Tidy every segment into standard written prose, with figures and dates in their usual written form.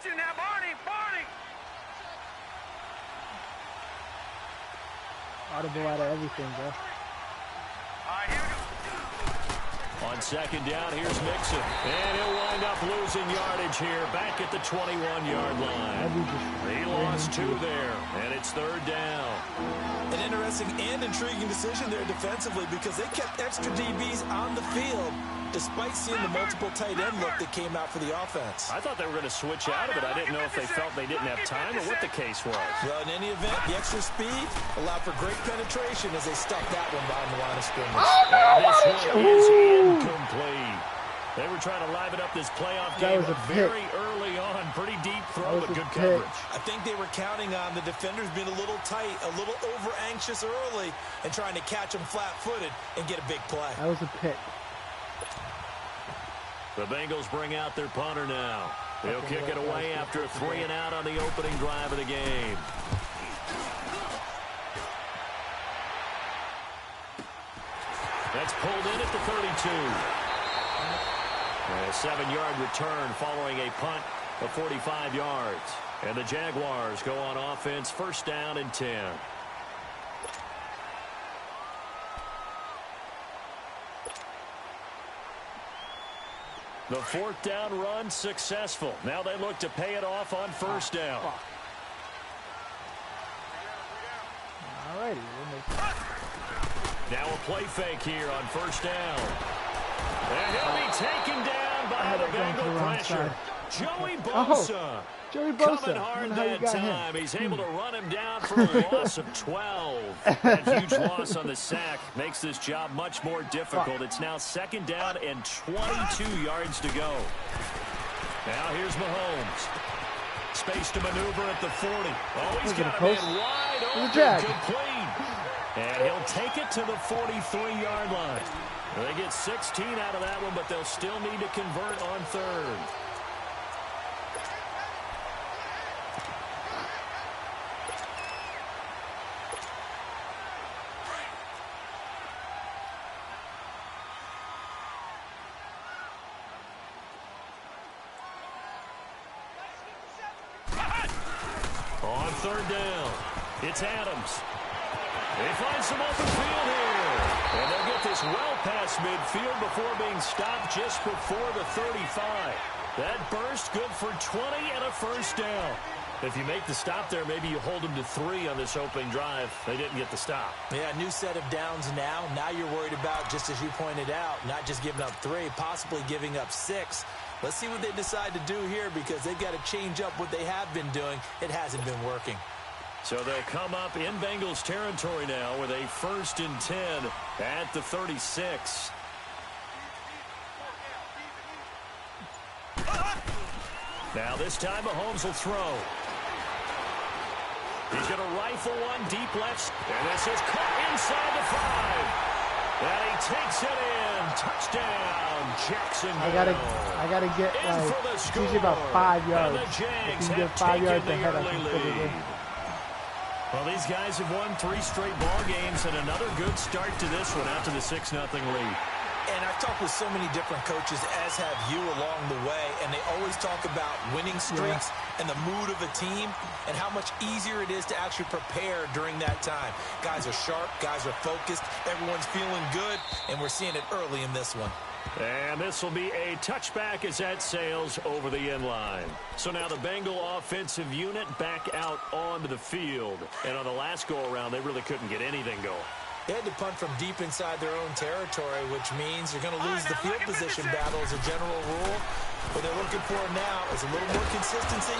you now, Barney. Audible out of everything, bro. All right, here we go. On second down, here's Mixon. And he'll wind up losing yardage here, back at the 21-yard line. He lost 2 there, and it's third down. An interesting and intriguing decision there defensively because they kept extra DBs on the field despite seeing the multiple tight end look that came out for the offense. I thought they were going to switch out of it. I didn't know if they felt they didn't have time or what the case was. Well, in any event, the extra speed allowed for great penetration as they stuck that one behind the line of scrimmage. Oh, no! This one is incomplete. They were trying to liven up this playoff game very early on. Pretty deep throw, but good coverage. I think they were counting on the defenders being a little tight, a little over-anxious early, and trying to catch them flat-footed and get a big play. That was a pick. The Bengals bring out their punter now. They'll kick it away after a 3-and-out on the opening drive of the game. That's pulled in at the 32. And a 7-yard return following a punt of 45 yards. And the Jaguars go on offense, first down and 10. The 4th down run successful. Now they look to pay it off on first down. All righty. Now a play fake here on first down. And he'll be taken down by the Bengal pressure. Joey Bosa. Joey Bosa. Coming hard that time. He's able to run him down for a loss of 12. That huge loss on the sack makes this job much more difficult. It's now 2nd down and 22 yards to go. Now here's Mahomes. Space to maneuver at the 40. Oh, he's got him in wide open, complete. And he'll take it to the 43-yard line. They get 16 out of that one, but they'll still need to convert on 3rd. On 3rd down, it's Adams. They find some open field here. And they'll get this well past midfield before being stopped just before the 35. That burst good for 20 and a first down. If you make the stop there, maybe you hold them to 3 on this opening drive. They didn't get the stop. Yeah, new set of downs now. Now you're worried about, just as you pointed out, not just giving up 3, possibly giving up 6. Let's see what they decide to do here because they've got to change up what they have been doing. It hasn't been working. So they'll come up in Bengals territory now with a 1st and 10 at the 36. Now this time Mahomes will throw. He's going to rifle one deep left. And this is caught inside the 5. And he takes it in. Touchdown, Jacksonville. I gotta get it's usually about 5 yards. If you can get 5 yards ahead, I can put it in. Well, these guys have won 3 straight ball games and another good start to this one out to the 6-0 lead. And I've talked with so many different coaches, as have you along the way, and they always talk about winning streaks and the mood of a team and how much easier it is to actually prepare during that time. Guys are sharp, guys are focused, everyone's feeling good, and we're seeing it early in this one. And this will be a touchback as that sails over the end line. So now the Bengal offensive unit back out onto the field. And on the last go-around, they really couldn't get anything going. They had to punt from deep inside their own territory, which means you're going to lose the field position battle as a general rule. What they're looking for now is a little more consistency,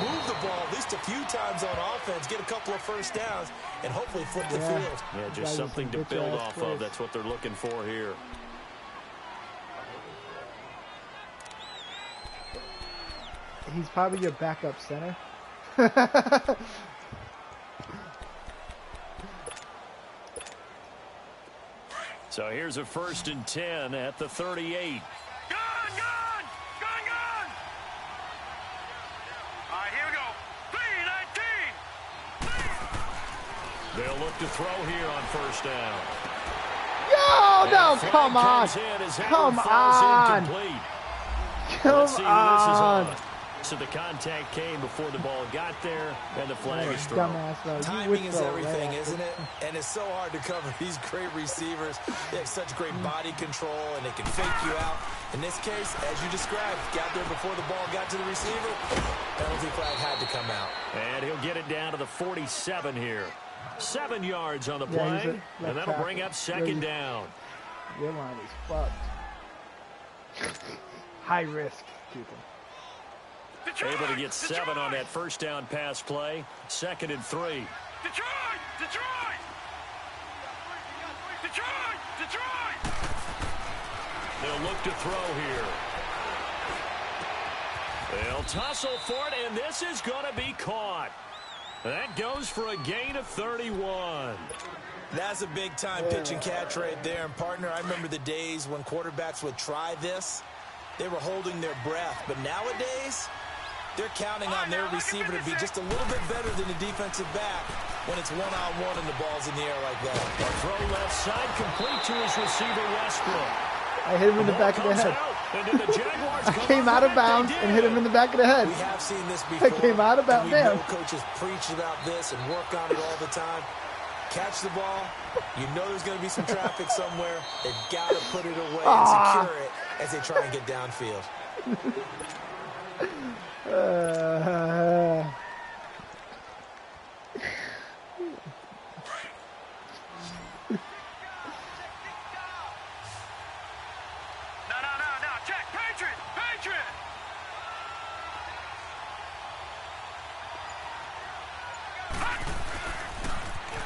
move the ball at least a few times on offense, get a couple of first downs, and hopefully flip the field. Yeah, just something to build off of. That's what they're looking for here. He's probably your backup center. So here's a 1st and 10 at the 38. Gun! All right, here we go. 3-19. They'll look to throw here on first down. Yo, no, come on. Come on. Let's see who this is on. So the contact came before the ball got there, and the flag is thrown. Timing is everything, isn't it? And it's so hard to cover these great receivers. They have such great body control, and they can fake you out. In this case, as you described, got there before the ball got to the receiver. Penalty flag had to come out. And he'll get it down to the 47 here. 7 yards on the play, and that'll bring up second down. Your line is fucked. High risk, people. Able to get 7 on that first down pass play. 2nd and 3. Detroit! Detroit! Detroit! Detroit! They'll look to throw here. They'll tussle for it, and this is going to be caught. That goes for a gain of 31. That's a big-time pitch and catch right there. And, partner, I remember the days when quarterbacks would try this. They were holding their breath. But nowadays, they're counting on their receiver to be just a little bit better than the defensive back when it's one-on-one and the ball's in the air like that. A throw left side complete to his receiver, Westbrook. I hit him in the back of the head. I came out of bounds and hit him in the back of the head. We have seen this before. I came out of bounds. We know coaches preach about this and work on it all the time. Catch the ball. You know there's going to be some traffic somewhere. They've got to put it away and secure it as they try and get downfield. No, check, Patriot!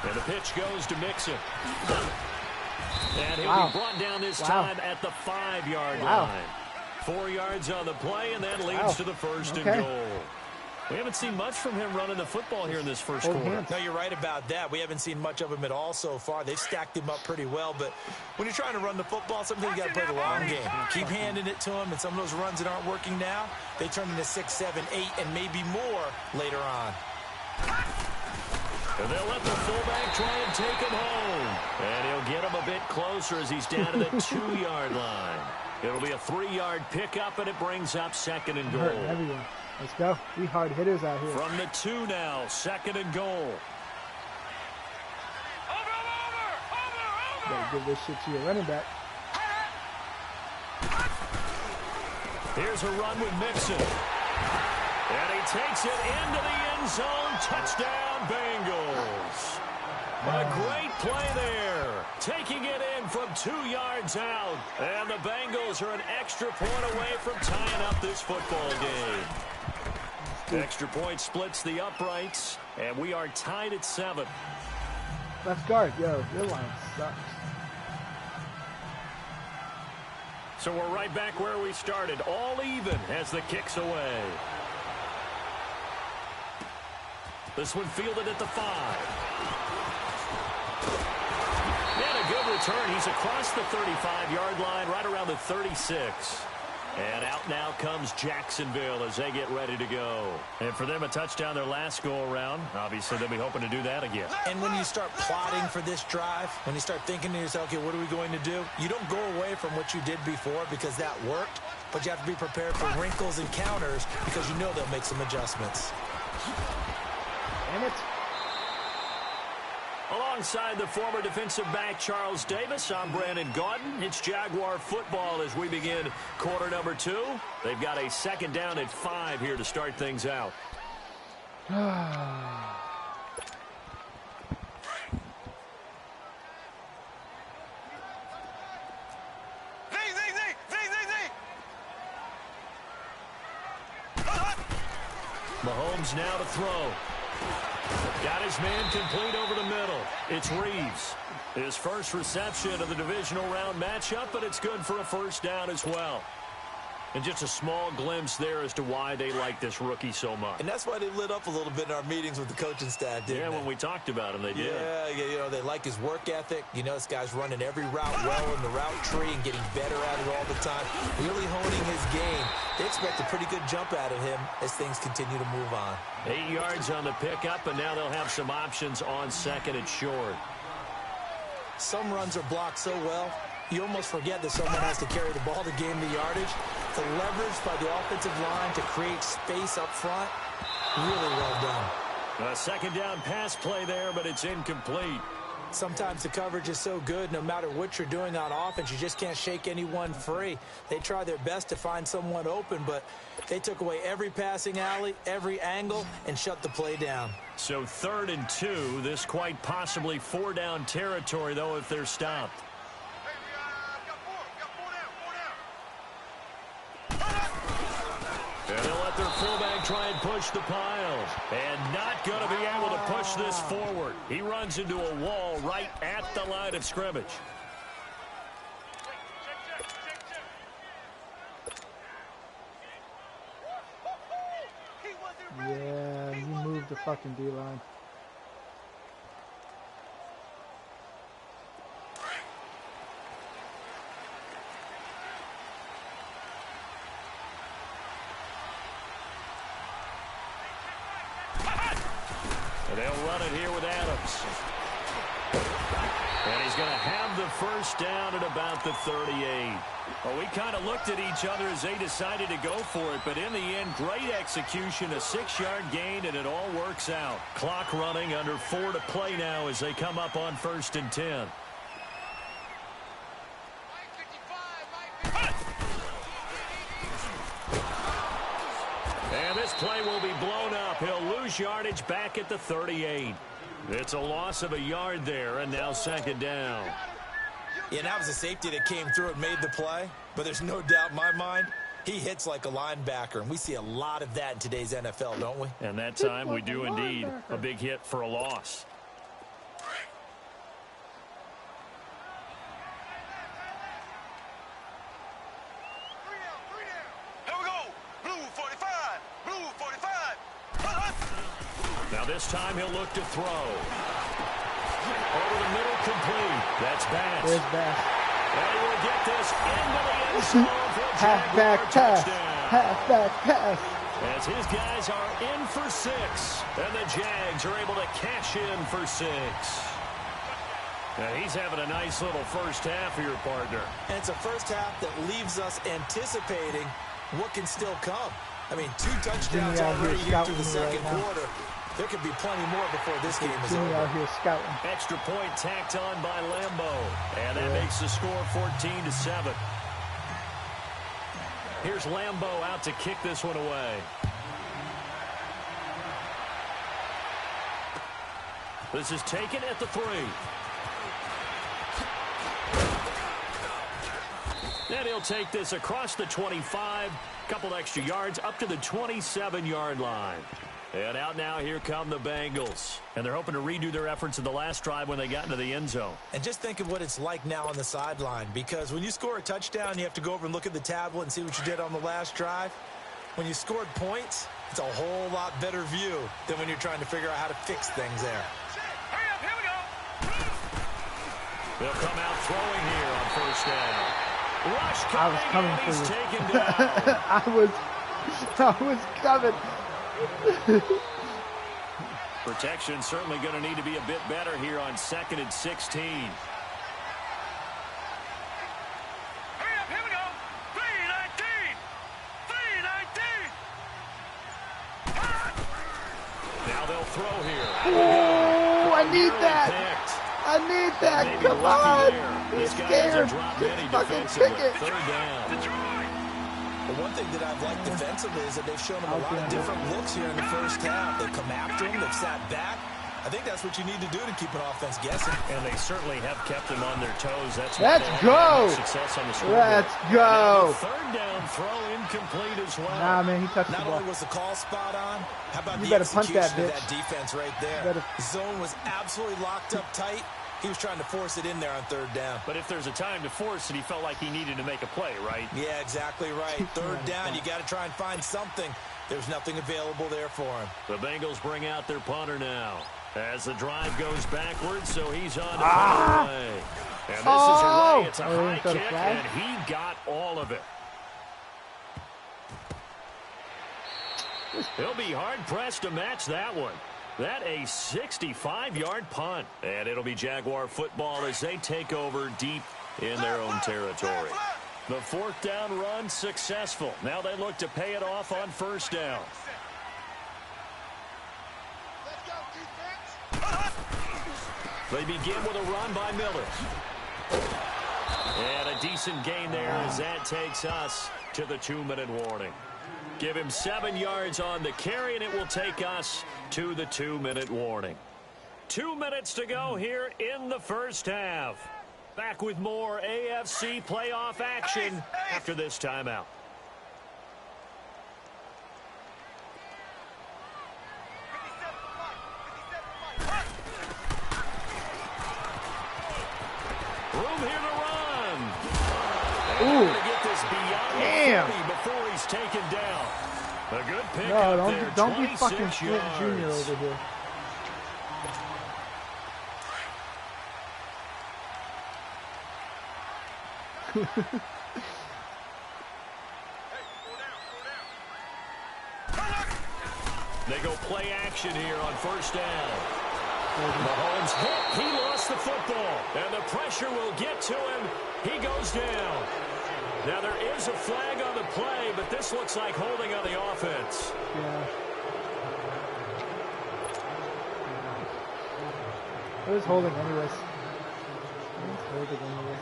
And the pitch goes to Mixon. And he'll be brought down this time at the 5-yard line. 4 yards on the play, and that leads to the first and goal. We haven't seen much from him running the football here in this first quarter. No, you're right about that. We haven't seen much of him at all so far. They've stacked him up pretty well, but when you're trying to run the football, sometimes you got to play the long game. Keep handing it to him, and some of those runs that aren't working now, they turn into 6, 7, 8, and maybe more later on. And they'll let the fullback try and take him home. And he'll get him a bit closer as he's down to the 2-yard line. It'll be a 3-yard pickup, and it brings up 2nd and goal. Everyone. Let's go. We hard hitters out here. From the 2 now, 2nd and goal. Over! Gotta give this shit to your running back. Here's a run with Mixon. And he takes it into the end zone. Touchdown, Bengals. A great play there. Taking it in from 2 yards out. And the Bengals are an extra point away from tying up this football game. Extra point splits the uprights, and we are tied at 7. Left guard, yo, your line sucks. So we're right back where we started, all even as the kick's away. This one fielded at the 5. And a good return. He's across the 35-yard line, right around the 36. And out now comes Jacksonville as they get ready to go. And for them, a touchdown their last go-around. Obviously, they'll be hoping to do that again. And when you start plotting for this drive, when you start thinking to yourself, okay, what are we going to do? You don't go away from what you did before because that worked, but you have to be prepared for wrinkles and counters because you know they'll make some adjustments. Damn it. Alongside the former defensive back Charles Davis, I'm Brandon Gaudin. It's Jaguar football as we begin quarter number 2. They've got a 2nd down at 5 here to start things out. Mahomes now to throw. Got his man complete over the middle. It's Reeves. His first reception of the divisional round matchup, but it's good for a first down as well. And just a small glimpse there as to why they like this rookie so much. And that's why they lit up a little bit in our meetings with the coaching staff, didn't they? Yeah, when we talked about him, they did. Yeah, you know, they like his work ethic. You know, this guy's running every route well in the route tree and getting better at it all the time. Really honing his game. They expect a pretty good jump out of him as things continue to move on. 8 yards on the pickup, and now they'll have some options on 2nd and short. Some runs are blocked so well, you almost forget that someone has to carry the ball to gain the yardage. the leverage by the offensive line to create space up front, really well done. A second down pass play there, but it's incomplete. Sometimes the coverage is so good, no matter what you're doing on offense, you just can't shake anyone free. They try their best to find someone open, but they took away every passing alley, every angle, and shut the play down. So 3rd and 2, this quite possibly 4-down territory, though, if they're stopped. And they'll let their fullback try and push the pile. And not going to be able to push this forward. He runs into a wall right at the line of scrimmage. Yeah, you moved the fucking D-line. They'll run it here with Adams. And he's going to have the first down at about the 38. Well, we kind of looked at each other as they decided to go for it, but in the end, great execution, a 6-yard gain, and it all works out. Clock running, under 4 to play now as they come up on 1st and 10. And this play will be blown up. He'll lose yardage back at the 38. It's a loss of a yard there, and now 2nd down. Yeah, that was a safety that came through and made the play, but there's no doubt in my mind he hits like a linebacker, and we see a lot of that in today's NFL, don't we? And that time we do indeed. A big hit for a loss. Now this time he'll look to throw. Over the middle, complete. That's Bass. There's Bass. And he will get this into the end zone for a Halfback Jaguar pass. touchdown. Halfback pass. As his guys are in for 6. And the Jags are able to cash in for 6. Now he's having a nice little first half here, partner. And it's a first half that leaves us anticipating what can still come. I mean, 2 touchdowns already here through the second quarter. There could be plenty more before this game is over. Out here scouting. Extra point tacked on by Lambo. And that makes the score 14-7. Here's Lambo out to kick this one away. This is taken at the 3. Then he'll take this across the 25. Couple extra yards up to the 27-yard line. And out now, here come the Bengals. And they're hoping to redo their efforts in the last drive when they got into the end zone. And just think of what it's like now on the sideline, because when you score a touchdown, you have to go over and look at the tablet and see what you did on the last drive. When you scored points, it's a whole lot better view than when you're trying to figure out how to fix things there. Hurry up, here we go. They'll come out throwing here on first down. Rush I was coming and for he's you. taken down. I was coming. Protection certainly going to need to be a bit better here on 2nd and 16. Hurry up, here we go. 319. 319. Now they'll throw here. Oh, I need that. Picked. I need that. Maybe Come lucky on. there. He's These guys are scared. dropped Just many fucking defensively. pick it. 3rd down. Detroit. The one thing that I've liked defensively is that they've shown him a lot of different looks here in the first half. They've come after him. They've sat back. I think that's what you need to do to keep an offense guessing. And they certainly have kept them on their toes. That's Let's go. Success on the scoreboard. Let's go. 3rd down throw incomplete as well. Nah, man, he touched the Not ball. only was the call spot on, how about You the better punt execution that, of that defense right there? Better. Zone was absolutely locked up tight. He was trying to force it in there on 3rd down. But if there's a time to force it, he felt like he needed to make a play, right? Yeah, exactly right. 3rd down, you got to try and find something. There's nothing available there for him. The Bengals bring out their punter now as the drive goes backwards, so he's on to punt away. And this is away. It's a high kick, and he got all of it. He'll be hard-pressed to match that one. That a 65-yard punt. And it'll be Jaguar football as they take over deep in their own territory. The 4th down run successful. Now they look to pay it off on 1st down. They begin with a run by Miller. And a decent gain there as that takes us to the 2-minute warning. Give him 7 yards on the carry, and it will take us to the 2-minute warning. 2 minutes to go here in the first half. Back with more AFC playoff action after this timeout. Room here to run. Ooh. To get this beyond Damn. the 30 before he's taken down. A good pick No, there. don't be fucking 26 Flint Jr. yards. over here. They go play action here on 1st down. Mahomes hit. He lost the football. And the pressure will get to him. He goes down. Now there is a flag on the play, but this looks like holding on the offense. Yeah. It was holding anyways. It was holding anyways.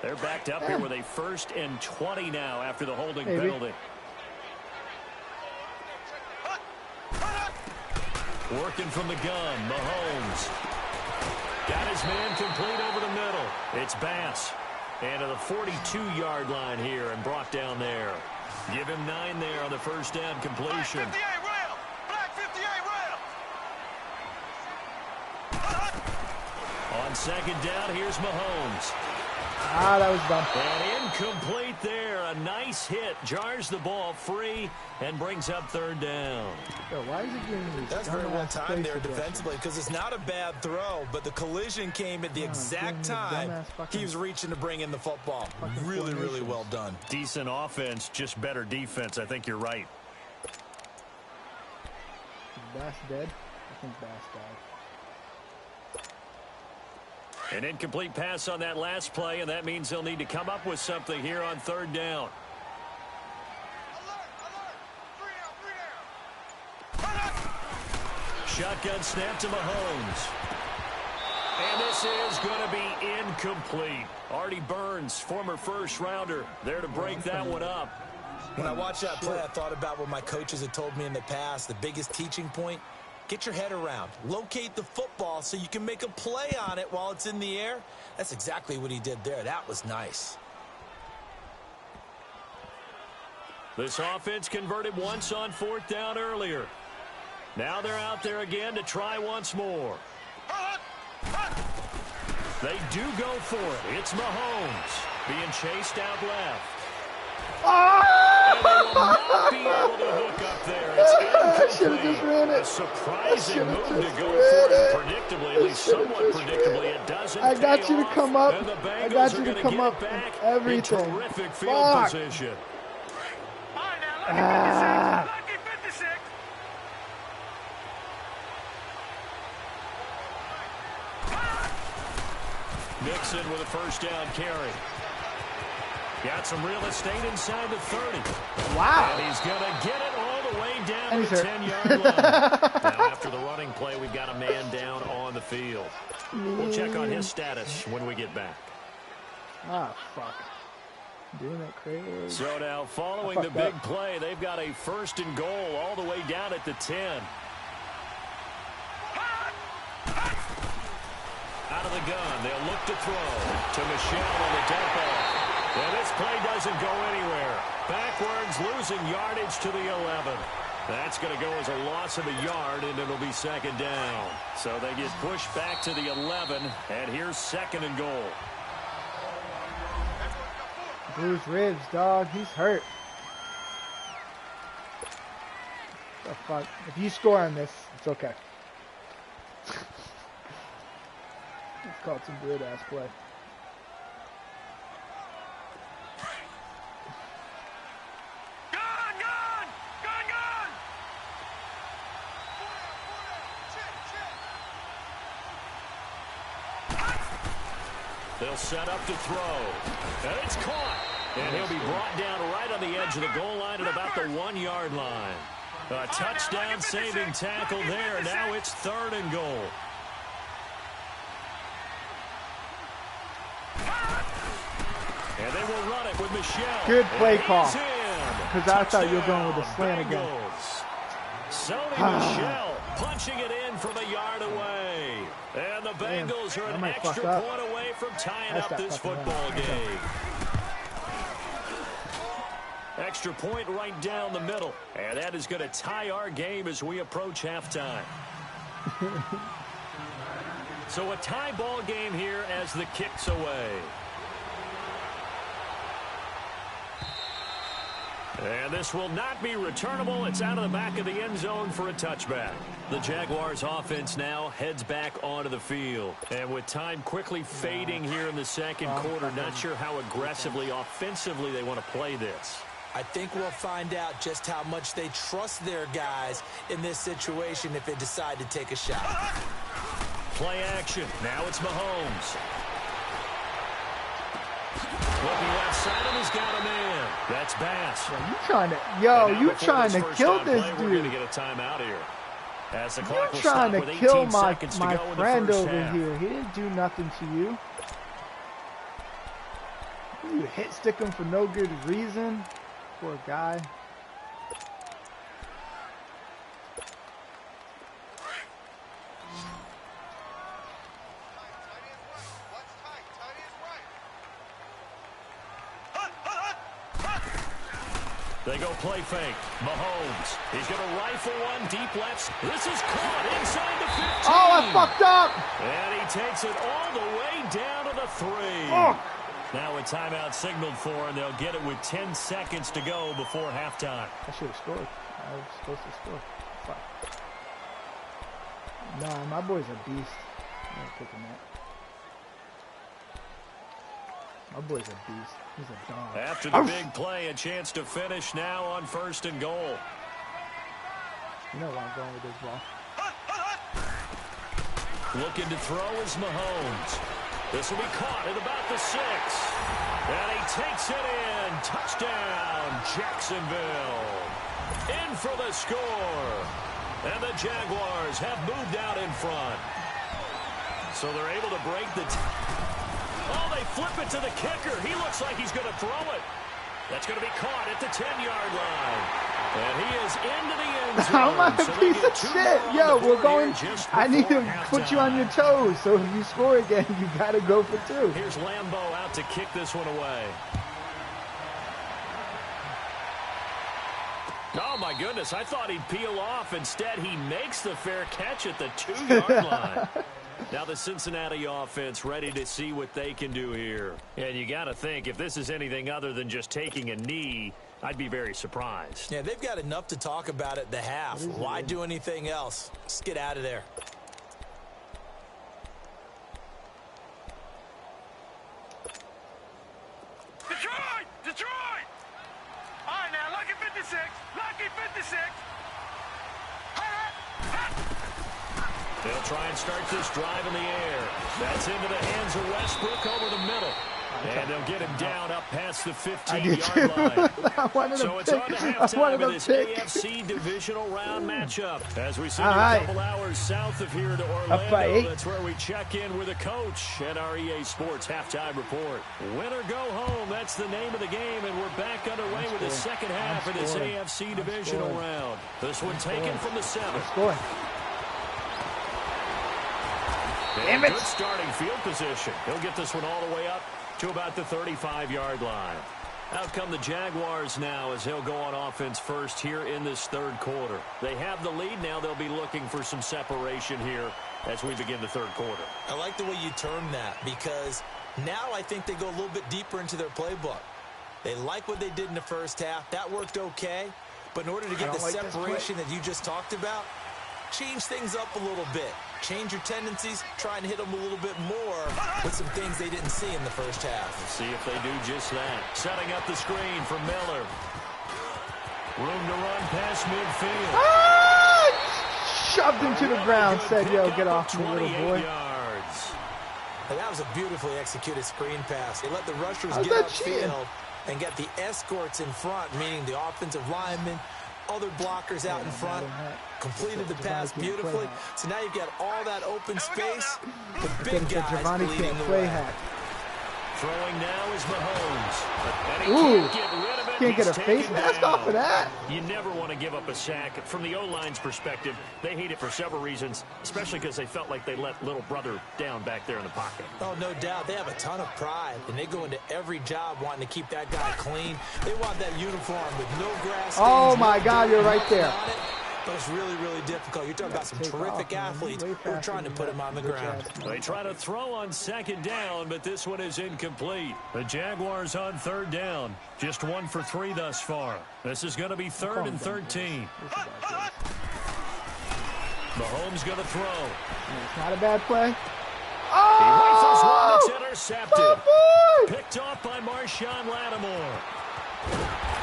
They're backed up here with a 1st and 20 now after the holding penalty. Working from the gun, Mahomes. Got his man complete over the middle. It's Bass. And to the 42-yard line here and brought down there. Give him 9 there on the 1st down completion. Black 58 rail. Black 58 rail. On 2nd down, here's Mahomes. Ah, that was dumb. And incomplete there. A nice hit. Jars the ball free and brings up 3rd down. Yo, why is he giving me That's very well timed there defensively because it's not a bad throw, but the collision came at the exact time he was reaching to bring in the football. Really, really well done. Decent offense, just better defense. I think you're right. Is Bass dead? I think Bass died. An incomplete pass on that last play, and that means they'll need to come up with something here on 3rd down. Shotgun snap to Mahomes. And this is going to be incomplete. Artie Burns, former 1st-rounder, there to break that one up. When I watched that play, I thought about what my coaches had told me in the past. The biggest teaching point, get your head around. Locate the football so you can make a play on it while it's in the air. That's exactly what he did there. That was nice. This offense converted once on 4th down earlier. Now they're out there again to try once more. They do go for it. It's Mahomes being chased out left. And they will not be able to hook up there. It's incomplete. A surprising move to go for it. Predictably, at least somewhat predictably, it doesn't I got you to off, come up. and the I got Bengals you are to gonna come get up back and everything. in terrific field position. All right, now, lucky 56. Nixon with a 1st down carry. Got some real estate inside the 30. Wow. And he's going to get it all the way down And to he's the hurt. 10-yard line. Now, after the running play, we've got a man down on the field. We'll check on his status when we get back. Ah, fuck. Doing that crazy. So now, following the big play, they've got a 1st and goal all the way down at the 10. Out of the gun, they'll look to throw to Michelle on the dump off. And this play doesn't go anywhere. Backwards, losing yardage to the 11. That's going to go as a loss of a yard, and it'll be 2nd down. So they get pushed back to the 11, and here's 2nd and goal. Bruised ribs, dog. He's hurt. The fuck? If you score on this, it's okay. It's called some weird ass play. Gun, gun, gun, gun. They'll set up to throw. And it's caught. And he'll be brought down right on the edge of the goal line at about the 1-yard line. A touchdown-saving tackle there. Now it's 3rd and goal. And they will run it with Michelle. Good play call. Because I thought you were going with the slant again. Sony Michelle punching it in from a yard away. And the Bengals are an extra point away from tying up this football game. Extra point right down the middle. And that is going to tie our game as we approach halftime. So a tie ball game here as the kick's away. And this will not be returnable. It's out of the back of the end zone for a touchback. The Jaguars offense now heads back onto the field. And with time quickly fading here in the second quarter, not sure how aggressively, offensively they want to play this. I think we'll find out just how much they trust their guys in this situation if they decide to take a shot. Play action. Now it's Mahomes. Looking left side, and he's got a man. That's Bass. You trying to kill this dude. We're going to get a timeout here. As the clock will trying stop to with kill 18 my seconds to go in the friend first over half. here. He didn't do nothing to you. You hit stick him for no good reason. Poor guy. They go play fake. Mahomes. He's going to rifle one deep left. This is caught inside the 15. Oh, I fucked up. And he takes it all the way down to the 3. Oh. Now a timeout signaled for, and they'll get it with 10 seconds to go before halftime. I should have scored. I was supposed to score. Fuck. Nah, my boy's a beast. I'm not picking that. My boy's a beast. He's a dog. After the big play, a chance to finish now on 1st and goal. You know where I'm going with this ball. Looking to throw is Mahomes. This will be caught at about the 6. And he takes it in. Touchdown, Jacksonville. In for the score. And the Jaguars have moved out in front. So they're able to break the... Oh, they flip it to the kicker. He looks like he's going to throw it. That's going to be caught at the 10-yard line. And he is into the end zone. I'm a piece of shit. Yo, we're going. I need to put you on your toes. So if you score again, you got to go for 2. Here's Lambeau out to kick this one away. Oh, my goodness. I thought he'd peel off. Instead, he makes the fair catch at the 2-yard line. Now the Cincinnati offense ready to see what they can do here. And you got to think, if this is anything other than just taking a knee, I'd be very surprised. Yeah, they've got enough to talk about at the half. Why do anything else? Let's get out of there. Detroit! Detroit! All right, now, lucky 56. Lucky 56. They'll try and start this drive in the air. That's into the hands of Westbrook over the middle. And they'll get him down up past the 15-yard line. So it's on to halftime of this AFC divisional round matchup. As we sit a couple hours south of here to Orlando, that's where we check in with a coach at our EA Sports halftime report. Win or go home, that's the name of the game, and we're back underway with the second half of this AFC divisional round. This one taken from the 7. Damn it. Good starting field position. He'll get this one all the way up to about the 35-yard line. Out come the Jaguars now as he'll go on offense first here in this 3rd quarter. They have the lead now. They'll be looking for some separation here as we begin the 3rd quarter. I like the way you term that because now I think they go a little bit deeper into their playbook. They like what they did in the first half. That worked okay. But in order to get the separation that you just talked about, change things up a little bit. Change your tendencies, try and hit them a little bit more with some things they didn't see in the first half. Let's see if they do just that. Setting up the screen for Miller. Room to run past midfield. Shoved him to the ground, said, yo, get off me, little boy. Yards. And that was a beautifully executed screen pass. They let the rushers get upfield and get the escorts in front, meaning the offensive linemen, other blockers out in front, completed the pass beautifully. So now you've got all that open space. The big guys leading the way. Throwing now is Mahomes. And he Ooh, can't get rid of it. can't get a He's face taken mask down. off of that. You never want to give up a sack. From the O-line's perspective, they hate it for several reasons, especially because they felt like they let little brother down back there in the pocket. Oh, no doubt. They have a ton of pride, and they go into every job wanting to keep that guy clean. They want that uniform with no grass stains. Oh, my God, you're right there. But it's really, really difficult. You're talking about some terrific athletes who are trying to put him on the ground. They try to throw on second down, but this one is incomplete. The Jaguars on third down. Just 1 for 3 thus far. This is going to be 3rd and 13. Mahomes going to throw. It's not a bad play. He rifles one that's Oh! intercepted. Picked off by Marshawn Lattimore.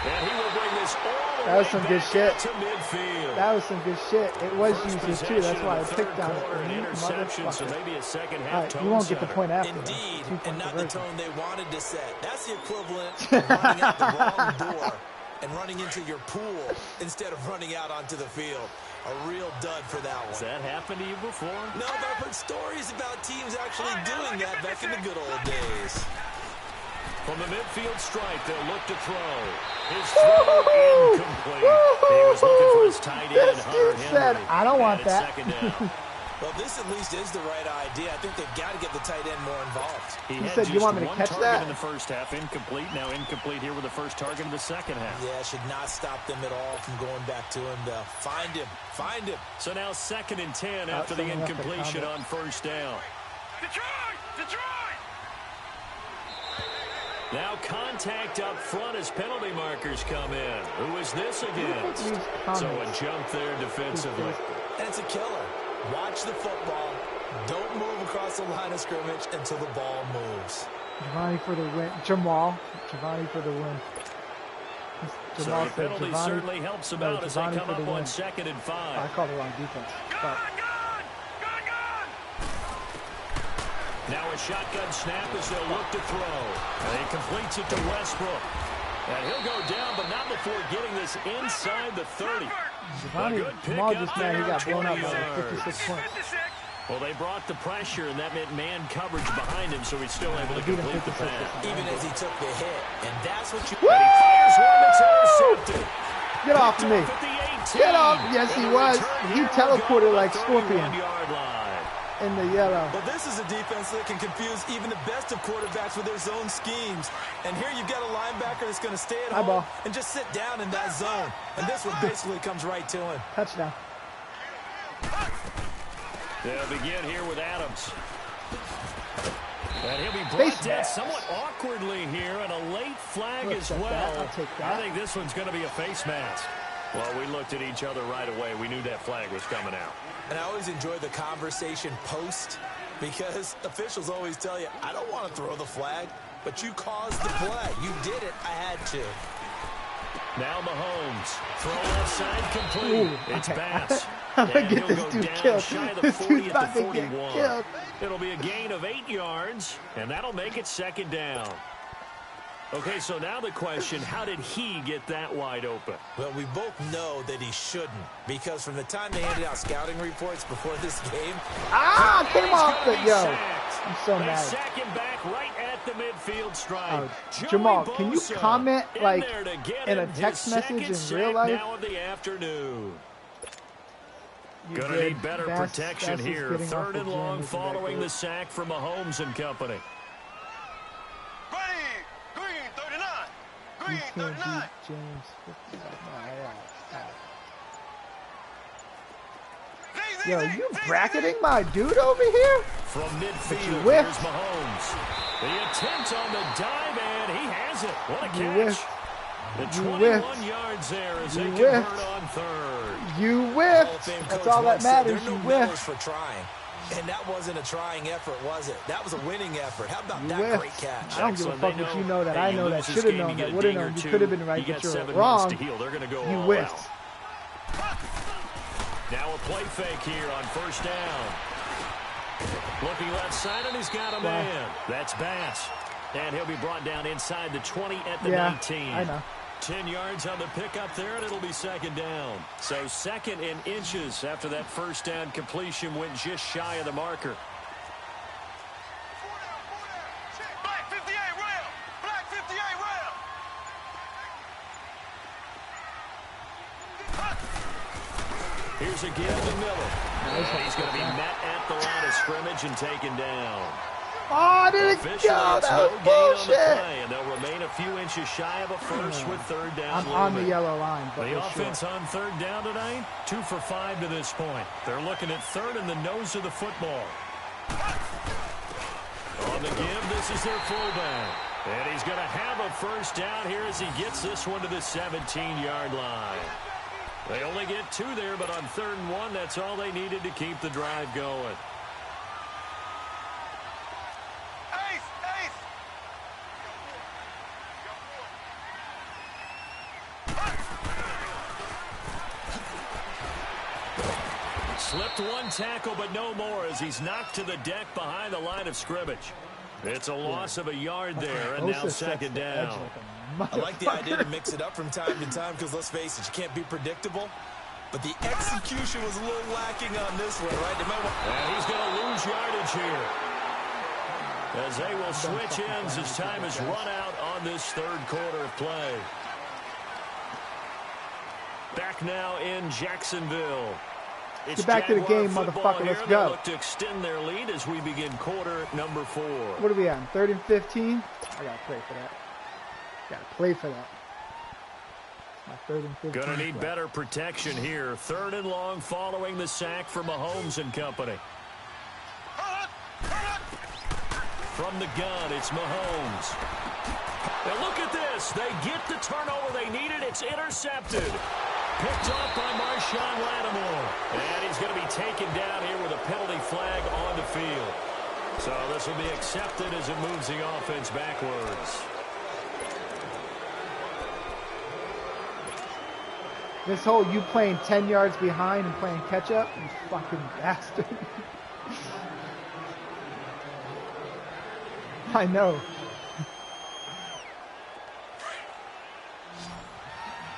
And he will bring this all the way some back good shit. to midfield. That was some good shit. It was First useless too. That's possession why I of the picked on third quarter, an it. interception, so Motherfucker. maybe a second All half right, tone you won't get the setter. point after. Indeed, That. and not the Conversion. tone they wanted to set. That's the equivalent of running out the wrong door and running into your pool instead of running out onto the field. A real dud for that one. Has that happened to you before? No, but I've heard stories about teams actually doing that back in the good old days. From the midfield stripe, they'll look to throw. His throw incomplete. He was looking for his tight end, This Hunter dude Henry. said, I don't want And it's that. second down. Well, this at least is the right idea. I think they've got to get the tight end more involved. He You had said, you just want me to one catch target that? in the first half, incomplete. Now incomplete here with the first target in the second half. Yeah, should not stop them at all from going back to him. Find him. Find him. So now 2nd and 10 after the someone left a incompletion comment. on first down. Detroit! Detroit! Now contact up front as penalty markers come in. Who is this against? These So a comments. jump there defensively. And it's a killer. Watch the football. Don't move across the line of scrimmage until the ball moves. Giovanni for the win. Giovanni for the win. So Jamal the said penalty Giovanni. certainly helps them No, out as they Giovanni come for the up on win. 2nd and 5. I called the wrong defense. But Gun! Gun! Gun! Now a shotgun snap as they'll look to throw. And he completes it to Westbrook. And he'll go down, but not before getting this inside the 30. Giovanni, A good pick Jamal up just man, he there, got blown up 20 by like yards. 56 points. 56. Well, they brought the pressure, and that meant man coverage behind him, so he's still able to Beat him complete the 56 pass. Even as he took the hit. And that's what you... Woo! And he fires one that's intercepted. Get off Picked me. off at the 18. Get off. Yes, And he the was. return He here will teleported go like to the Scorpion 31-yard line. in the yellow. Well, this is a defense that can confuse even the best of quarterbacks with their zone schemes. And here you've got a linebacker that's going to stay at Eyeball. home and just sit down in that zone. And this one basically comes right to him. Touchdown. They'll begin here with Adams. And he'll be Face brought down mask. somewhat awkwardly here, and a late flag Look, as take that. well. I'll take that. I think this one's going to be a face mask. Well, we looked at each other right away. We knew that flag was coming out. And I always enjoy the conversation post because officials always tell you, I don't want to throw the flag, but you caused the play. You did it. I had to. Now Mahomes. Throw offside complete. Ooh, It's okay. pass. I'm gonna And get he'll this go dude down killed. shy of the This 40 dude's at about the to get 41. killed. It'll be a gain of 8 yards, and that'll make it 2nd down. Okay, so now the question, how did he get that wide open? Well, we both know that he shouldn't because from the time they handed out scouting reports before this game, Came He's off gonna the be yo. sacked. I'm so They mad. sack him back right at the midfield stripe. Joey Jamal, can you Bosa comment, in like, there to get in a him text his message second in real sack life? now of the afternoon. You Gonna did. need better That's protection just here. getting off 3rd the and jam, long isn't that following good? the sack from Mahomes and company. Green 39. Green You can't 39. beat James 50. Yo, you bracketing my dude over here? From midfield, you here's whiffed. Mahomes. The attempt on the dive, and he has it. What a You catch. whiffed. The You 21 whiffed. yards there as You they whiffed. convert on 3rd. You Hall of whiffed. Fame That's coach all that once said, matters. there are You no medals whiffed. for trying. And that wasn't a trying effort, was it? That was a winning effort. How about You that whiffed. great catch? I don't give a Excellent. fuck They what you know that hey, I you know lose that this should have game, known, you that get a would have ding or known. You two. could have been right, You but got you're 7 wrong. months to heal. They're going to go You all whiffed. out. Now a play fake here on 1st down. Looking left side, and he's got a man. That's Bass. And he'll be brought down inside the 20 at the 19. I know. 10 yards on the pickup there, and it'll be second down. So second in inches after that first down completion went just shy of the marker. Black 58 rail. Black 58 rail. Here's a give to Miller. And he's going to be met at the line of scrimmage and taken down. Oh, I didn't go. That was bullshit. And they'll remain a few inches shy of a first with third down. I'm on the yellow line. But the offense on third down tonight, 2 for 5 to this point. They're looking at third in the nose of the football. On the give, this is their fullback. And he's going to have a first down here as he gets this one to the 17-yard line. They only get 2 there, but on 3rd and 1, that's all they needed to keep the drive going. Slipped one tackle, but no more as he's knocked to the deck behind the line of scrimmage. It's a loss of a yard there, and now second down. I like the idea to mix it up from time to time because, let's face it, you can't be predictable. But the execution was a little lacking on this one, right? And he's going to lose yardage here, as they will switch ends as time is run out on this third quarter of play. Back now in Jacksonville. Get back to the game, motherfucker. Let's go. Look to extend their lead as we begin quarter number 4. What are we on? 3rd and 15? I gotta play for that. Gotta play for that. My 3rd and 15. Gonna need better protection here. 3rd and long following the sack from Mahomes and company. From the gun, it's Mahomes. Now look at this. They get the turnover they needed. It's intercepted. Picked off by Marshawn Lattimore. And he's going to be taken down here with a penalty flag on the field. So this will be accepted as it moves the offense backwards. This whole you playing 10 yards behind and playing catch up, you fucking bastard. I know.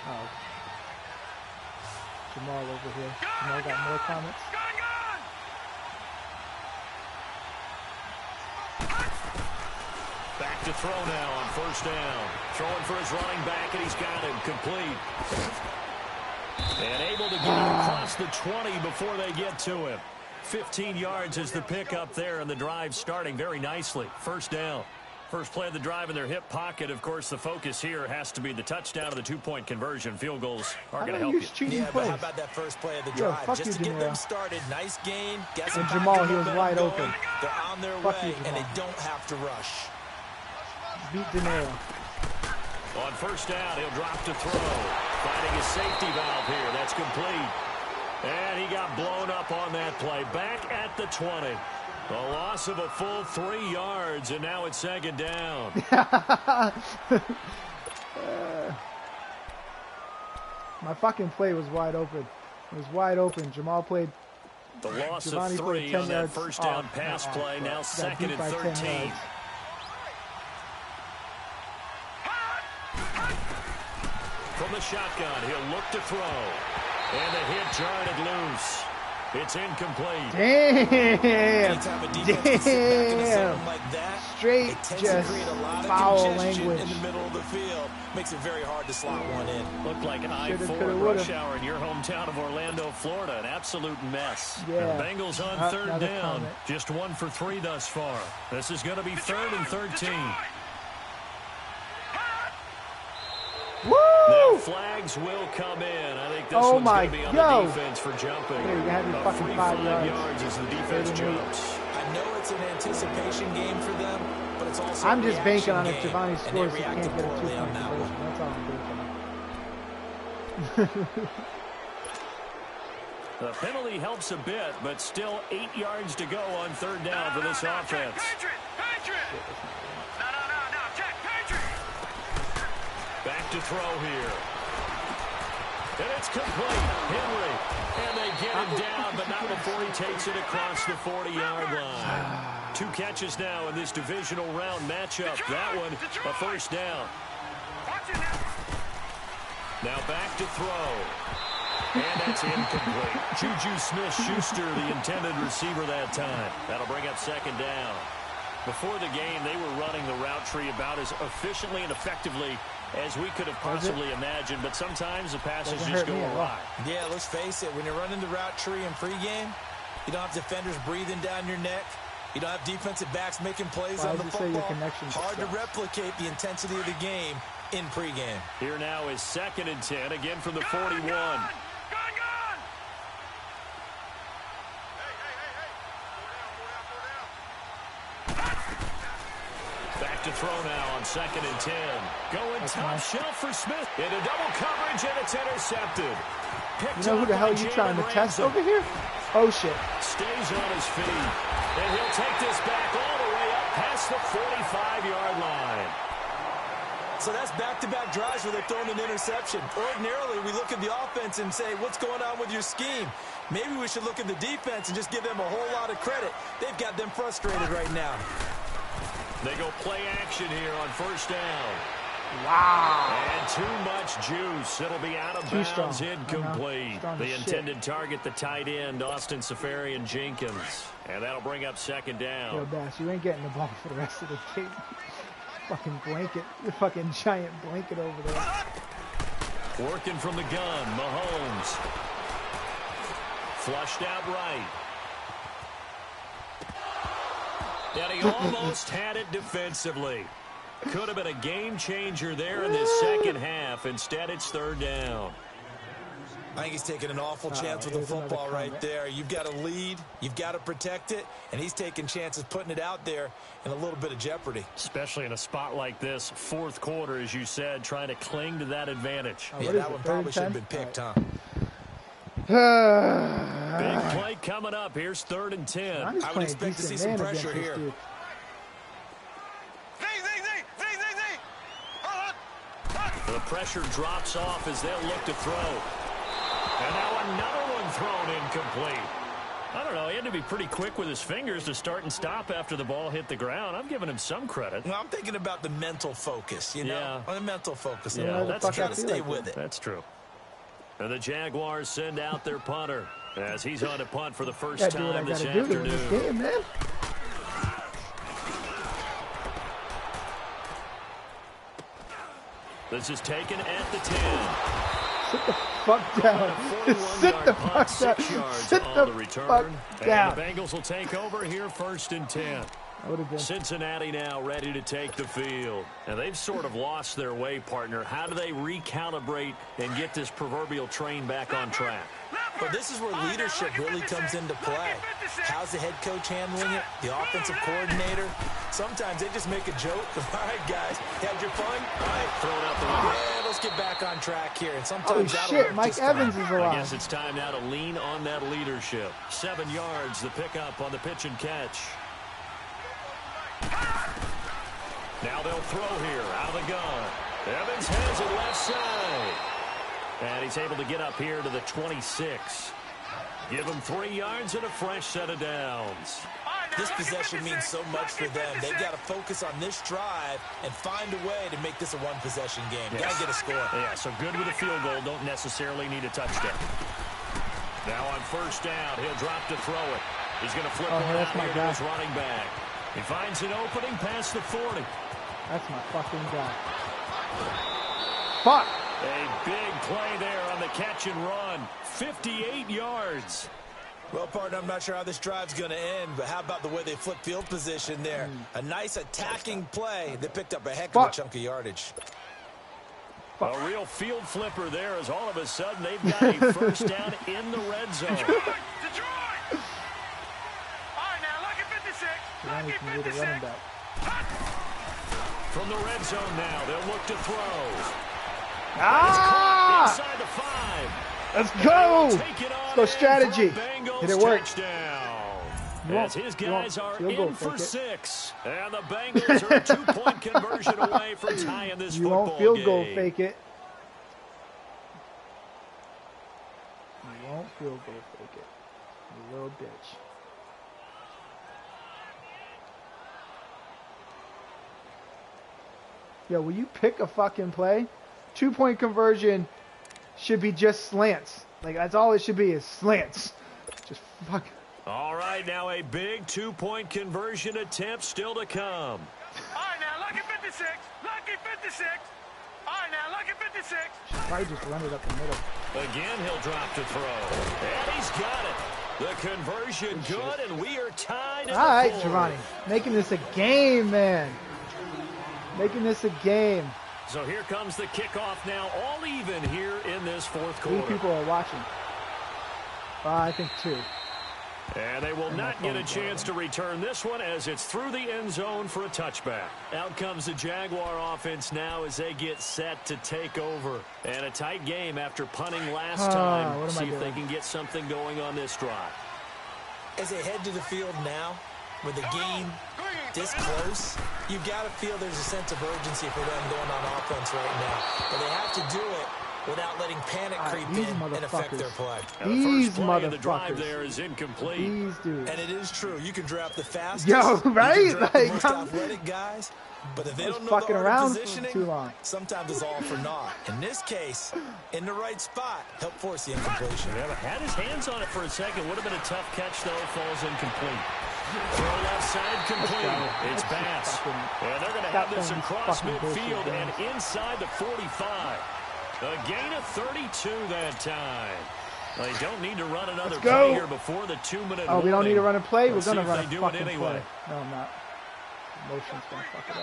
Oh. Jamal over here. Jamal got more comments. Back to throw now on first down. Throwing for his running back, and he's got him complete. And able to get it across the 20 before they get to him. 15 yards is the pickup there, and the drive starting very nicely. First down. First play of the drive in their hip pocket. Of course, the focus here has to be the touchdown of the 2-point conversion. Field goals are going to help you. Yeah, but how about that first play of the drive? Just to get them started. Nice gain. And Jamal, he was wide open. They're on their way, and they don't have to rush. Beat De Niro. On first down, he'll drop to throw. Finding his safety valve here. That's complete. And he got blown up on that play. Back at the 20. A loss of a full 3 yards, and now it's second down. My fucking play was wide open. It was wide open. Jamal played. The loss Giovanni of 3 on that first down off, pass play. Now second and 13. From the shotgun, he'll look to throw. And the hit jarred it loose. It's incomplete. Damn. Damn. Like that, straight just foul language. In the middle of the field makes it very hard to slot one in. Looked like an I-4 rush hour in your hometown of Orlando, Florida. An absolute mess. Yeah. The Bengals on third down. Just 1 for 3 thus far. This is going to be 3rd and 13. Woo! Now flags will come in. I think this one's going to be on the defense for jumping. Hey, you had your fucking 5 yards as the defense jumps. I know it's an anticipation game for them, but it's also I'm just banking on if Giovanni scores, he can't get a 2-point conversion. That's all I'm banking on. The penalty helps a bit, but still 8 yards to go on third down for this offense. Back to throw here. And it's complete. Henry. And they get him down, but not before he takes it across the 40-yard line. 2 catches now in this divisional round matchup. That one, a first down. Now back to throw. And that's incomplete. Juju Smith-Schuster, the intended receiver that time. That'll bring up second down. Before the game, they were running the route tree about as efficiently and effectively as we could have possibly imagined, but sometimes the passes just go awry. Yeah, let's face it, when you're running the route tree in pregame, you don't have defenders breathing down your neck. You don't have defensive backs making plays on the football. Hard to replicate the intensity of the game in pregame. Here now is 2nd and 10, again from the 41. Back to throw now on 2nd and 10. Going top shelf for Smith. Into double coverage, and it's intercepted. You know who the hell you trying to test over here? Oh, shit. Stays on his feet. And he'll take this back all the way up past the 45-yard line. So that's back-to-back drives where they're throwing an interception. Ordinarily, we look at the offense and say, what's going on with your scheme? Maybe we should look at the defense and just give them a whole lot of credit. They've got them frustrated right now. They go play action here on first down. Wow. And too much juice. It'll be out of bounds, incomplete. The intended target, the tight end, Austin Safarian-Jenkins. And that'll bring up second down. Yo, Bass, you ain't getting the ball for the rest of the game. Fucking blanket. The fucking giant blanket over there. Working from the gun, Mahomes. Flushed out right. And he almost had it defensively. Could have been a game changer there in this second half. Instead, it's third down. I think he's taking an awful chance with the football right there. You've got to lead. You've got to protect it. And he's taking chances putting it out there in a little bit of jeopardy. Especially in a spot like this, fourth quarter, as you said, trying to cling to that advantage. Yeah, that one probably should have been picked, huh? Big play coming up. Here's 3rd and 10. I would expect to see some pressure here. The pressure drops off as they'll look to throw. And now another one thrown incomplete. I don't know. He had to be pretty quick with his fingers to start and stop after the ball hit the ground. I'm giving him some credit. Well, I'm thinking about the mental focus, you know? Yeah. On the mental focus. Yeah, that's got to stay with it. That's true. And the Jaguars send out their punter as he's on to punt for the first time this afternoon. This game, man. This is taken at the 10. Sit the fuck down. Sit the fuck down. 6 yards Sit on the the return. fuck down. And the Bengals will take over here 1st and 10. Cincinnati now ready to take the field. And they've sort of lost their way, partner. How do they recalibrate and get this proverbial train back on track? But this is where leadership really comes into play. How's the head coach handling it? The offensive coordinator? Sometimes they just make a joke. All right, guys, had your fun? All right, throw it out the window. Yeah, let's get back on track here. And sometimes oh, shit, Mike Evans is alive. I guess it's time now to lean on that leadership. 7 yards, the pickup on the pitch and catch. Now they'll throw here out of the gun. Evans has it left side. And he's able to get up here to the 26. Give him 3 yards and a fresh set of downs. This possession means so much for them. They've got to focus on this drive and find a way to make this a one-possession game. Yes. Got to get a score. Yeah, so good with a field goal. Don't necessarily need a touchdown. Now on first down, he'll drop to throw it. He's going to flip one out here to his running back. He finds an opening past the 40. That's my fucking guy. Fuck. A big play there on the catch and run. 58 yards. Well, partner, I'm not sure how this drive's going to end, but how about the way they flip field position there? A nice attacking play. They picked up a heck of a chunk of yardage. A real field flipper there as all of a sudden they've got a first down in the red zone. From the red zone now, they'll look to throw. Inside the 5. Let's go. Let's go strategy. Did it work? As his guys are in for 6. And the Bengals are a 2-point conversion away from tying this football game. You won't field goal fake it. field goal, fake it. You little bitch. Yo, will you pick a fucking play? 2-point conversion should be just slants. Like, that's all it should be is slants. Just fuck. All right, now a big 2-point conversion attempt still to come. All right, now, lucky 56. Lucky 56. All right, now, lucky 56. Should probably just run it up the middle. Again, he'll drop to throw. And he's got it. The conversion good, and we are tied at All right, the 40. Giovanni. Making this a game, man. Making this a game. So here comes the kickoff now, all even here in this fourth quarter. 3 people are watching. I think 2. And they will not get a chance to return this one as it's through the end zone for a touchback. Out comes the Jaguar offense now as they get set to take over. And a tight game after punting last time. See if they can get something going on this drive. As they head to the field now, with the game this close, you've got to feel there's a sense of urgency for them going on offense right now. But they have to do it without letting panic creep in and affect their play. These The first play of the motherfuckers. drive there is incomplete. These dudes. And it is true. You can draft the fastest. Yo, right? You can draft Like, the most athletic guys. But if they don't know fucking the art around of for positioning, too long. sometimes it's all for naught. In this case, in the right spot, help force the incompletion. Yeah, had his hands on it for a second. Would have been a tough catch, though. Falls incomplete. Throw left side complete. It's pass. And they're going to have this across midfield and inside the 45. A gain of 32 that time. They don't need to run another play here before the 2-minute Oh, we don't need to run a play? Let's We're going to see if run a they do fucking it anyway. play. No, I'm not. Motion's going to fuck it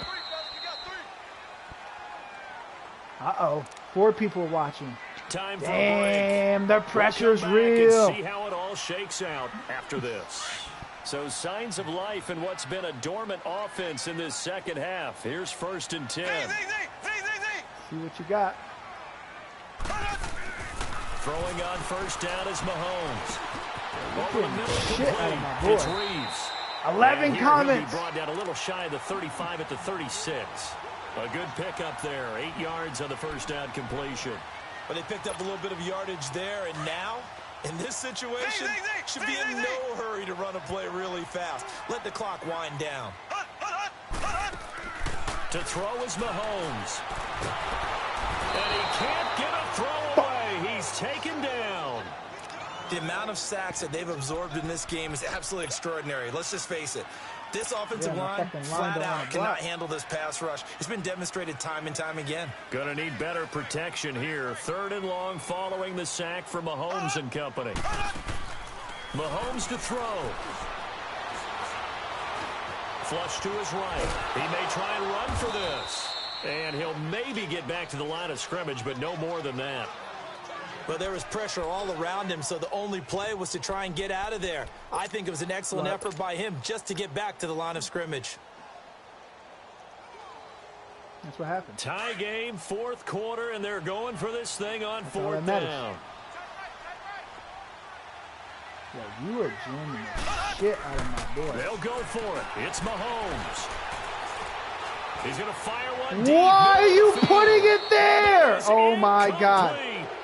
up. Uh-oh. 4 people watching. Time for a Damn, break. the pressure's We'll come back real. and see how it all shakes out after this. So signs of life in what's been a dormant offense in this second half. Here's 1st and 10. See what you got. Throwing on first down is Mahomes. Over the middle, Shit out of my boy. It's Reeves. 11 And here comments. He'll be brought down a little shy of the 35 at the 36. A good pickup there. 8 yards on the first down completion. But they picked up a little bit of yardage there, and now, in this situation, should be in no hurry to run a play really fast. Let the clock wind down. To throw is Mahomes. And he can't get a throw away. He's taken down. The amount of sacks that they've absorbed in this game is absolutely extraordinary. Let's just face it. This offensive line, flat out, cannot handle this pass rush. It's been demonstrated time and time again. Gonna need better protection here. 3rd and long following the sack for Mahomes and company. Mahomes to throw. Flush to his right. He may try and run for this. And he'll maybe get back to the line of scrimmage, but no more than that. But there was pressure all around him, so the only play was to try and get out of there. I think it was an excellent effort by him just to get back to the line of scrimmage. That's what happened. Tie game, 4th quarter, and they're going for this thing on 4th down. Yeah, you are jamming the shit out of my boy. They'll go for it. It's Mahomes. He's going to fire one deep. Why are you putting it there? Oh, my God.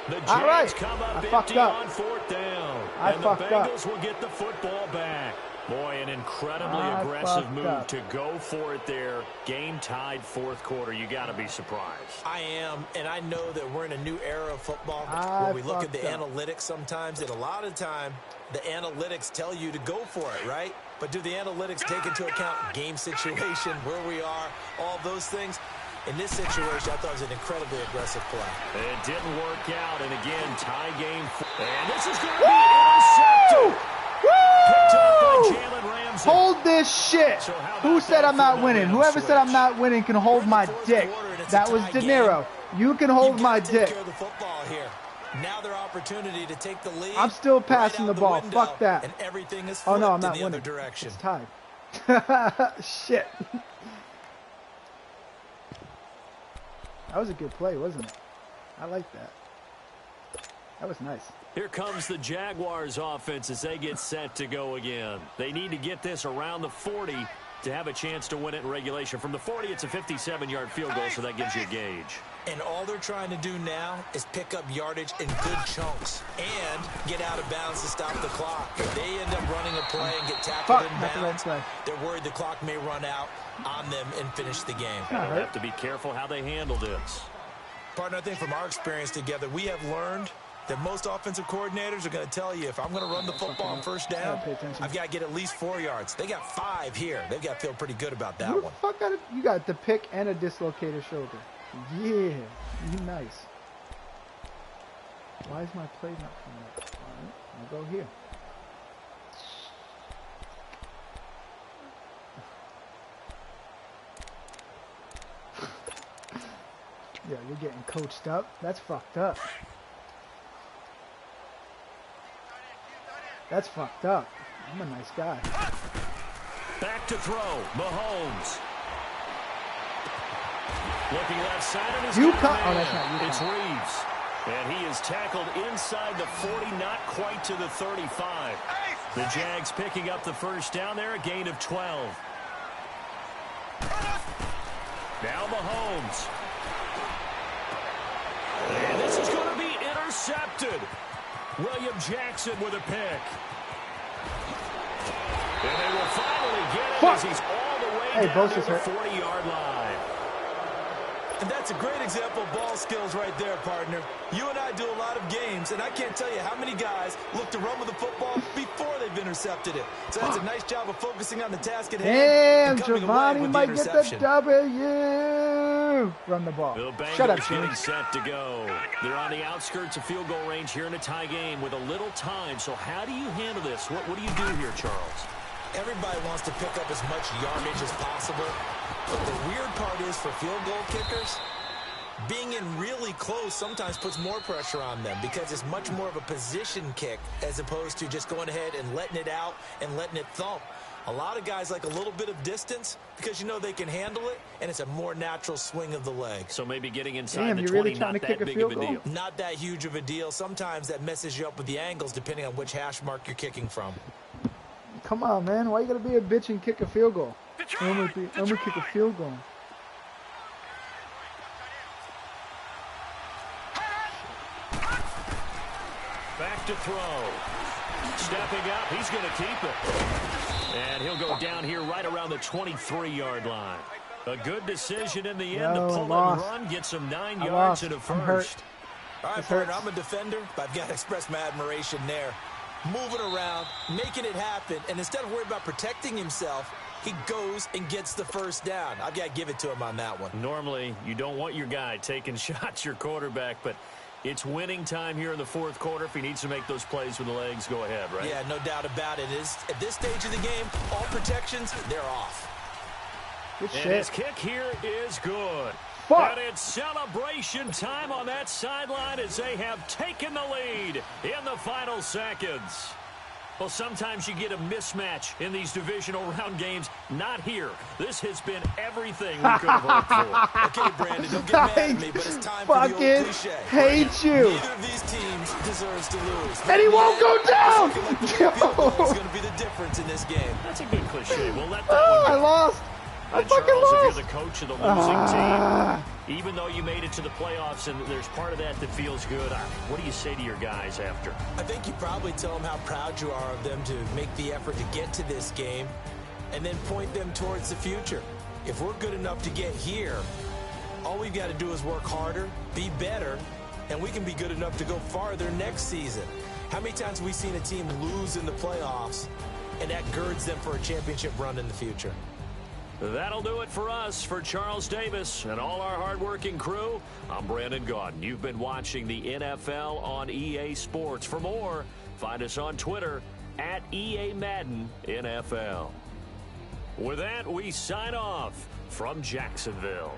The All right. Jags come up I fucked empty up. on 4th down. I and fucked the up. Bengals will get the football back. Boy, an incredibly aggressive move to go for it there. Game tied 4th quarter. You got to be surprised. I am, and I know that we're in a new era of football where we look at the analytics sometimes, and a lot of time the analytics tell you to go for it, right? But do the analytics take into account game situation, where we are, all those things? In this situation, I thought it was an incredibly aggressive play. It didn't work out, and again, tie game. And this is going to be intercepted. Picked up by Jalen Ramsey. Hold this shit. So Who said I'm not winning? Whoever said I'm not winning can hold my dick. That was De Niro. You can hold my dick. Take care of the football here. Now their opportunity to take the lead. I'm still passing the ball. Fuck that. And everything is Oh no, I'm flipped not in the winning. other direction. It's tied. Shit. That was a good play, wasn't it? I like that. That was nice. Here comes the Jaguars offense as they get set to go again. They need to get this around the 40 to have a chance to win it in regulation. From the 40, it's a 57-yard field goal, so that gives you a gauge. And all they're trying to do now is pick up yardage in good chunks and get out of bounds to stop the clock. If they end up running a play and get tackled in bounds, they're worried the clock may run out on them and finish the game. They'll have to be careful how they handle this. Partner, I think from our experience together, we have learned that most offensive coordinators are going to tell you, if I'm going to run the football on first down, I've got to get at least 4 yards. They got 5 here. They've got to feel pretty good about that one. You got the pick and a dislocated shoulder. Yeah, you nice. Why is my play not coming up? All right, I'll go here. Yeah, you're getting coached up. That's fucked up. That's fucked up. I'm a nice guy. Back to throw. Mahomes. Looking left side of his Oh, that's not It's Reeves. And he is tackled inside the 40, not quite to the 35. The Jags picking up the first down there, a gain of 12. Now Mahomes. And this is going to be intercepted. William Jackson with a pick. And they will finally get it as he's all the way down to the 40-yard line. And that's a great example of ball skills right there, partner. You and I do a lot of games, and I can't tell you how many guys look to run with the football before they've intercepted it. So that's a nice job of focusing on the task at hand. Damn, Giovanni might get the W. Run the ball. Shut up, getting set to go. They're on the outskirts of field goal range here in a tie game with a little time. So how do you handle this? What do you do here, Charles? Everybody wants to pick up as much yardage as possible. But the weird part is, for field goal kickers, being in really close sometimes puts more pressure on them because it's much more of a position kick as opposed to just going ahead and letting it out and letting it thump. A lot of guys like a little bit of distance because you know they can handle it, and it's a more natural swing of the leg. So maybe getting inside the 20, really trying not to kick that a big field of a goal? deal. Not that huge of a deal. Sometimes that messes you up with the angles depending on which hash mark you're kicking from. Come on, man. Why you gotta be a bitch and kick a field goal? I'm gonna kick a field goal. Back to throw. Stepping up, he's going to keep it. And he'll go down here right around the 23-yard line. A good decision in the end to pull and run, get some 9 yards and a first. All right, partner, I'm a defender, but I've got to express my admiration there. Moving around, making it happen, and instead of worrying about protecting himself, he goes and gets the first down. I've got to give it to him on that one. Normally, you don't want your guy taking shots, your quarterback, but it's winning time here in the fourth quarter. If he needs to make those plays with the legs, go ahead, right? Yeah, no doubt about it. At this stage of the game, all protections, they're off. Good shit. And his kick here is good. Fuck. And it's celebration time on that sideline as they have taken the lead in the final seconds. Well, sometimes you get a mismatch in these divisional round games. Not here. This has been everything we could have hoped for. Okay, Brandon, don't get mad at me, but it's time for the old cliche. Hate you. Neither of these teams deserves to lose. And he won't go down. Like the field goal is going to be the difference in this game. That's a good cliche. We'll let that one go. I lost. I And fucking Charles, lost. if you're the coach of the losing team, even though you made it to the playoffs and there's part of that that feels good, what do you say to your guys after? I think you probably tell them how proud you are of them to make the effort to get to this game and then point them towards the future. If we're good enough to get here, all we've got to do is work harder, be better, and we can be good enough to go farther next season. How many times have we seen a team lose in the playoffs, and that girds them for a championship run in the future? That'll do it for us. For Charles Davis and all our hardworking crew, I'm Brandon Gaudin. You've been watching the NFL on EA Sports. For more, find us on Twitter at EA Madden NFL. With that, we sign off from Jacksonville.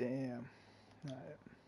Damn. All right.